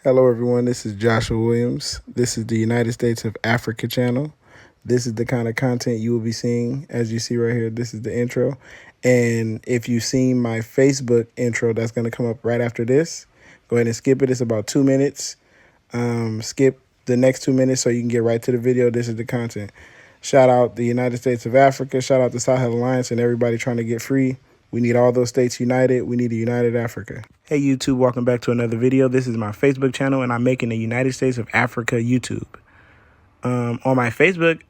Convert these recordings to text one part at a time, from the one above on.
Hello, everyone. This is Joshua Williams. This is the United States of Africa channel. This is the kind of content you will be seeing. As you see right here, this is the intro. And if you've seen my Facebook intro, that's going to come up right after this. Go ahead and skip it. It's about 2 minutes. Skip the next 2 minutes so you can get right to the video. This is the content. Shout out the United States of Africa. Shout out the Sahel Alliance and everybody trying to get free. We need all those states united. We need a united Africa. Hey YouTube, welcome back to another video. This is my Facebook channel and I'm making the United States of Africa YouTube. On my Facebook,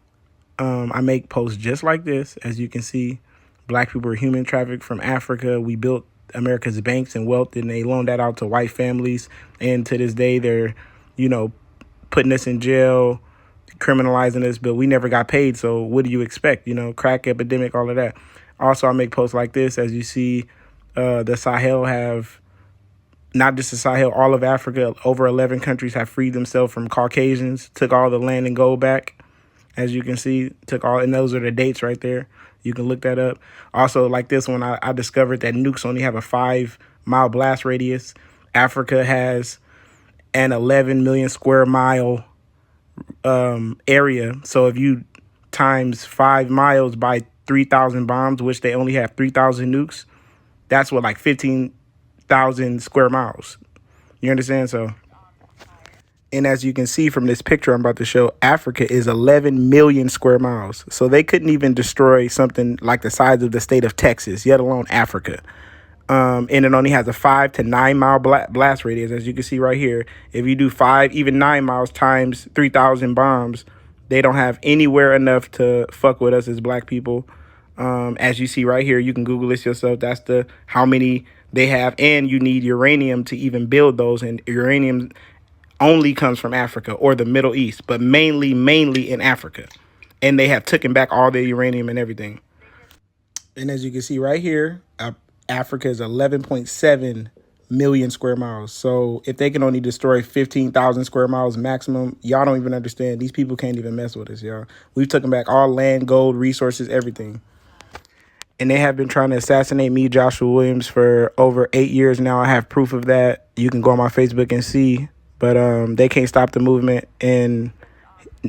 I make posts just like this. As you can see, black people are human trafficked from Africa. We built America's banks and wealth and they loaned that out to white families. And to this day, they're, putting us in jail, criminalizing us, but we never got paid. So what do you expect? Crack epidemic, all of that. Also, I make posts like this. As you see, the Sahel have, not just the Sahel, all of Africa, over 11 countries have freed themselves from Caucasians, took all the land and gold back. As you can see, took all, and those are the dates right there. You can look that up. Also, like this one, I discovered that nukes only have a 5-mile blast radius. Africa has an 11 million square mile area. So if you times 5 miles by 3,000 bombs, which they only have 3,000 nukes, that's what, like 15,000 square miles. You understand? So, and as you can see from this picture I'm about to show, Africa is 11 million square miles. So they couldn't even destroy something like the size of the state of Texas, yet alone Africa. And it only has a 5 to 9 mile blast radius. As you can see right here, if you do 5, even 9 miles times 3,000 bombs, they don't have anywhere enough to fuck with us as black people. As you see right here, you can Google this yourself. That's how many they have. And you need uranium to even build those. And uranium only comes from Africa or the Middle East, but mainly in Africa. And they have taken back all the uranium and everything. And as you can see right here, Africa is 11.7 million square miles. So if they can only destroy 15,000 square miles maximum, y'all don't even understand. These people can't even mess with us, y'all. We've taken back all land, gold, resources, everything. And they have been trying to assassinate me, Joshua Williams, for over 8 years now. I have proof of that. You can go on my Facebook and see. But they can't stop the movement. And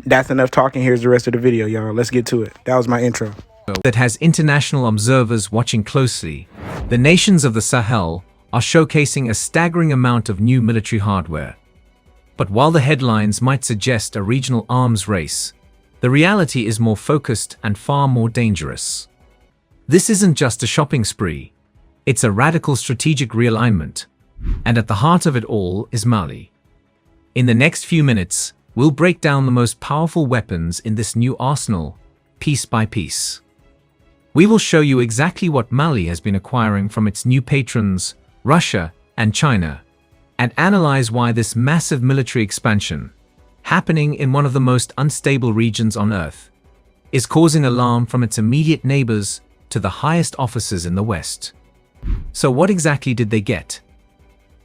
that's enough talking. Here's the rest of the video, y'all. Let's get to it. That was my intro. That has international observers watching closely. The nations of the Sahel are showcasing a staggering amount of new military hardware. But while the headlines might suggest a regional arms race, the reality is more focused and far more dangerous. This isn't just a shopping spree. It's a radical strategic realignment. And at the heart of it all is Mali. In the next few minutes, we'll break down the most powerful weapons in this new arsenal, piece by piece. We will show you exactly what Mali has been acquiring from its new patrons, Russia and China, and analyze why this massive military expansion, happening in one of the most unstable regions on Earth, is causing alarm from its immediate neighbors to the highest officers in the West. So what exactly did they get?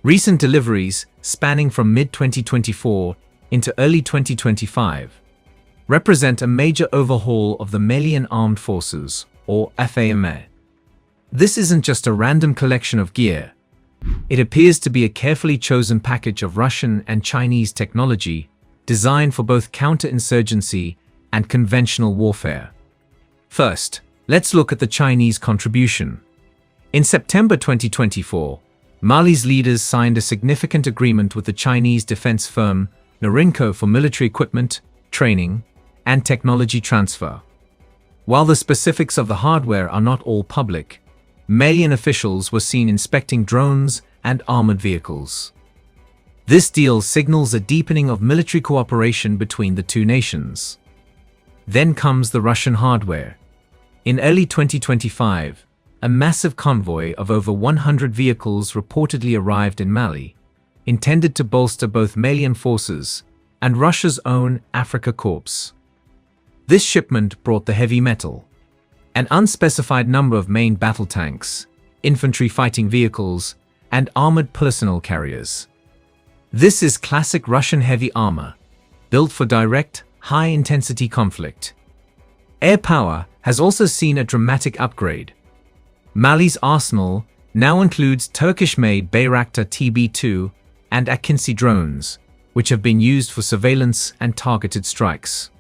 Recent deliveries, spanning from mid-2024 into early 2025, represent a major overhaul of the Malian Armed Forces, or FAMA. This isn't just a random collection of gear. It appears to be a carefully chosen package of Russian and Chinese technology designed for both counterinsurgency and conventional warfare. First, let's look at the Chinese contribution. In September 2024, Mali's leaders signed a significant agreement with the Chinese defense firm Norinco for military equipment, training, and technology transfer. While the specifics of the hardware are not all public, Malian officials were seen inspecting drones and armored vehicles. This deal signals a deepening of military cooperation between the two nations. Then comes the Russian hardware. In early 2025, a massive convoy of over 100 vehicles reportedly arrived in Mali, intended to bolster both Malian forces and Russia's own Afrika Korps. This shipment brought the heavy metal, an unspecified number of main battle tanks, infantry fighting vehicles, and armored personnel carriers. This is classic Russian heavy armor, built for direct, high-intensity conflict. Air power has also seen a dramatic upgrade. Mali's arsenal now includes Turkish-made Bayraktar TB2 and Akinci drones, which have been used for surveillance and targeted strikes.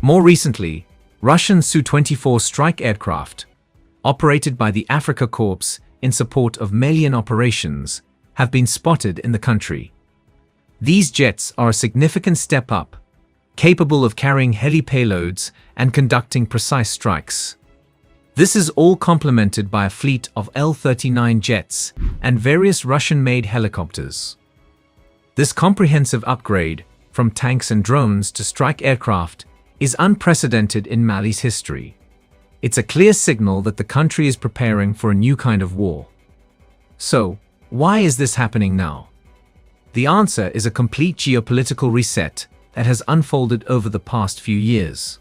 More recently, Russian Su-24 strike aircraft, operated by the Africa Corps in support of Malian operations, have been spotted in the country. These jets are a significant step up, capable of carrying heavy payloads and conducting precise strikes. This is all complemented by a fleet of L-39 jets and various Russian-made helicopters. This comprehensive upgrade, from tanks and drones to strike aircraft, is unprecedented in Mali's history. It's a clear signal that the country is preparing for a new kind of war. So, why is this happening now? The answer is a complete geopolitical reset that has unfolded over the past few years.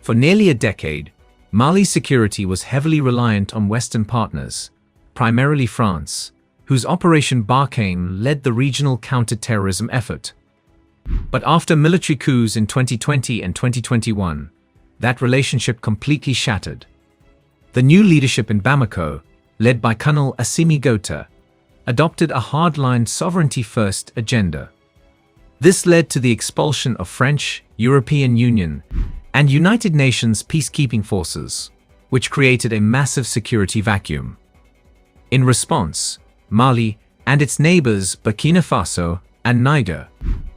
For nearly a decade, Mali's security was heavily reliant on Western partners, primarily France, whose Operation Barkhane led the regional counter-terrorism effort. But after military coups in 2020 and 2021, that relationship completely shattered. The new leadership in Bamako, led by Colonel Assimi Goïta, adopted a hardline sovereignty-first agenda. This led to the expulsion of French, European Union, and United Nations peacekeeping forces, which created a massive security vacuum. In response, Mali and its neighbors Burkina Faso and Niger,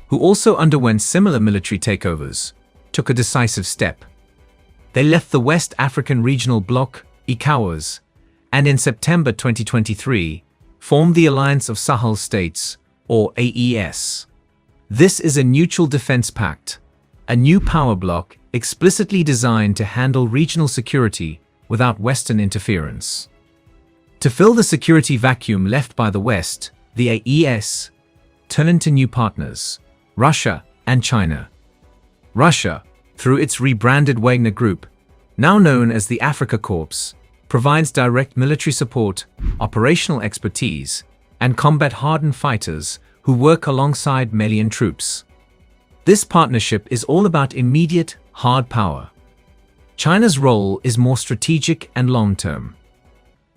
who also underwent similar military takeovers, took a decisive step. They left the West African Regional Bloc, ECOWAS, and in September 2023, formed the Alliance of Sahel States, or AES. This is a mutual defense pact, a new power bloc explicitly designed to handle regional security without Western interference. To fill the security vacuum left by the West, the AES turned to new partners, Russia and China. Russia, through its rebranded Wagner Group, now known as the Africa Corps, provides direct military support, operational expertise, and combat-hardened fighters who work alongside Malian troops. This partnership is all about immediate, hard power. China's role is more strategic and long-term.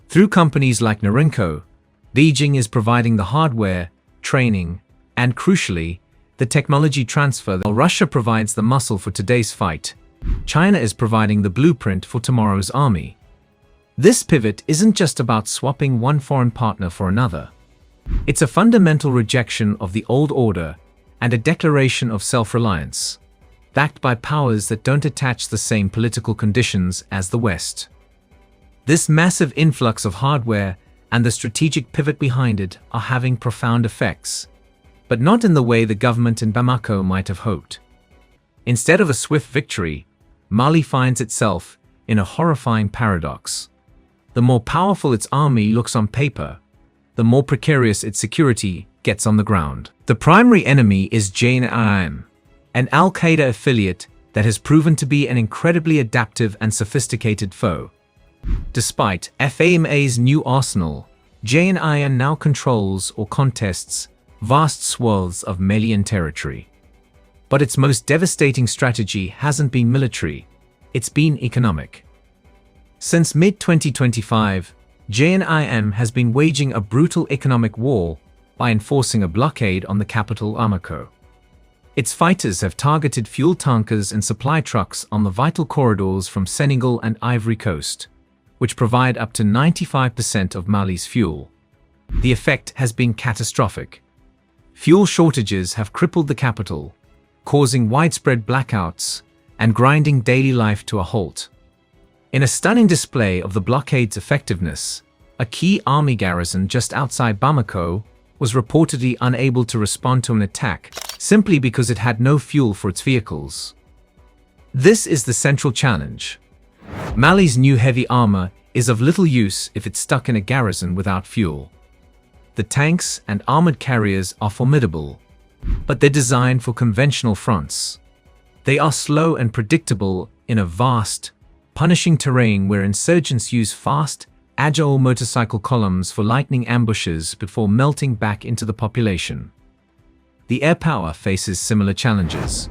Through companies like Norinco, Beijing is providing the hardware, training, and crucially, the technology transfer. While Russia provides the muscle for today's fight, China is providing the blueprint for tomorrow's army. This pivot isn't just about swapping one foreign partner for another. It's a fundamental rejection of the old order and a declaration of self-reliance, backed by powers that don't attach the same political conditions as the West. This massive influx of hardware and the strategic pivot behind it are having profound effects, but not in the way the government in Bamako might have hoped. Instead of a swift victory, Mali finds itself in a horrifying paradox. The more powerful its army looks on paper, the more precarious its security gets on the ground. The primary enemy is JNIM, an Al-Qaeda affiliate that has proven to be an incredibly adaptive and sophisticated foe. Despite FAMA's new arsenal, JNIM now controls or contests vast swaths of Malian territory. But its most devastating strategy hasn't been military, it's been economic. Since mid-2025, JNIM has been waging a brutal economic war by enforcing a blockade on the capital Bamako. Its fighters have targeted fuel tankers and supply trucks on the vital corridors from Senegal and Ivory Coast, which provide up to 95% of Mali's fuel. The effect has been catastrophic. Fuel shortages have crippled the capital, causing widespread blackouts and grinding daily life to a halt. In a stunning display of the blockade's effectiveness, a key army garrison just outside Bamako was reportedly unable to respond to an attack simply because it had no fuel for its vehicles. This is the central challenge. Mali's new heavy armor is of little use if it's stuck in a garrison without fuel. The tanks and armored carriers are formidable, but they're designed for conventional fronts. They are slow and predictable in a vast, punishing terrain where insurgents use fast, agile motorcycle columns for lightning ambushes before melting back into the population. The air power faces similar challenges.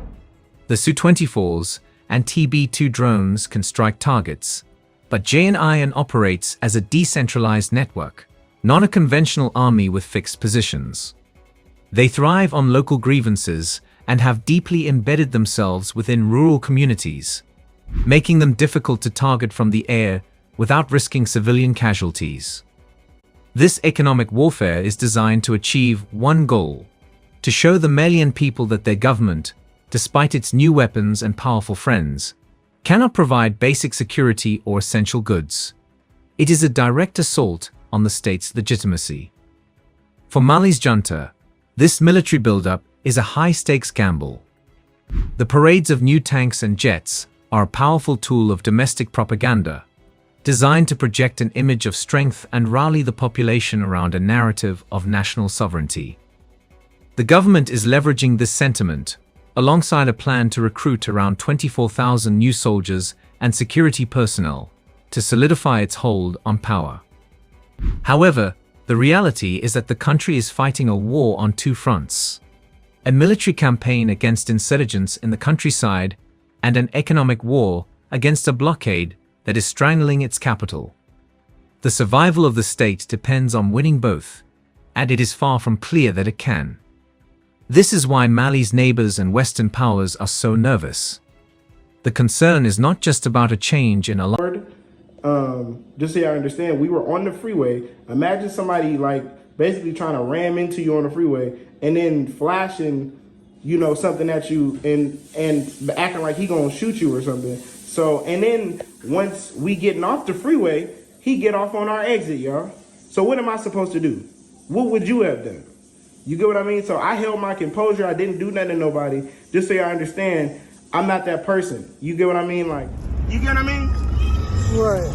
The Su-24s and TB2 drones can strike targets, but JNIM operates as a decentralized network, not a conventional army with fixed positions. They thrive on local grievances and have deeply embedded themselves within rural communities, making them difficult to target from the air without risking civilian casualties. This economic warfare is designed to achieve one goal: to show the Malian people that their government, despite its new weapons and powerful friends, cannot provide basic security or essential goods. It is a direct assault on the state's legitimacy. For Mali's junta, this military buildup is a high-stakes gamble. The parades of new tanks and jets are a powerful tool of domestic propaganda, designed to project an image of strength and rally the population around a narrative of national sovereignty. The government is leveraging this sentiment, alongside a plan to recruit around 24,000 new soldiers and security personnel, to solidify its hold on power. However, the reality is that the country is fighting a war on two fronts: a military campaign against insurgents in the countryside and an economic war against a blockade that is strangling its capital. The survival of the state depends on winning both, and it is far from clear that it can. This is why Mali's neighbors and Western powers are so nervous. The concern is not just about a change in a just so y'all understand, we were on the freeway. Imagine somebody like basically trying to ram into you on the freeway and then flashing, something at you and acting like he gonna shoot you or something. So, and then once we getting off the freeway, he get off on our exit, y'all. So what am I supposed to do? What would you have done? You get what I mean? So I held my composure. I didn't do nothing to nobody. Just so y'all understand, I'm not that person. You get what I mean? Like, you get what I mean? Right.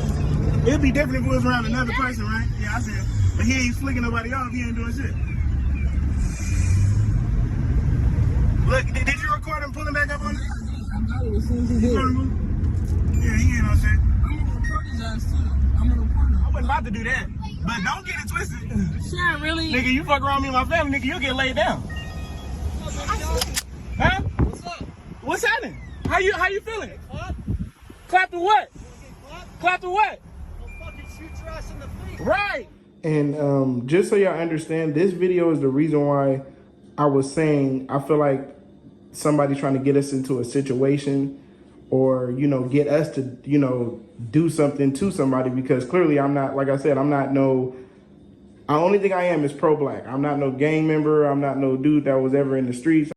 It'd be different if it was around another person, right? Yeah, I said. But he ain't flicking nobody off. He ain't doing shit. Look, did you record him pulling back up on it? I got it as soon as he hit. Yeah, he ain't no shit. I'm gonna report his ass too. I'm gonna report him. I wasn't about to do that. But don't get it twisted. Sure, really? Nigga, you fuck around me and my family, nigga, you'll get laid down. Huh? What's up? What's happening? How you feeling? Clap to what? Clap to what? I'll fucking shoot your ass in the face. Right. And just so y'all understand, this video is the reason why I was saying I feel like somebody trying to get us into a situation or, get us to, do something to somebody, because clearly I'm not, like I said, I'm not no, the only thing I am is pro-black. I'm not no gang member. I'm not no dude that was ever in the streets.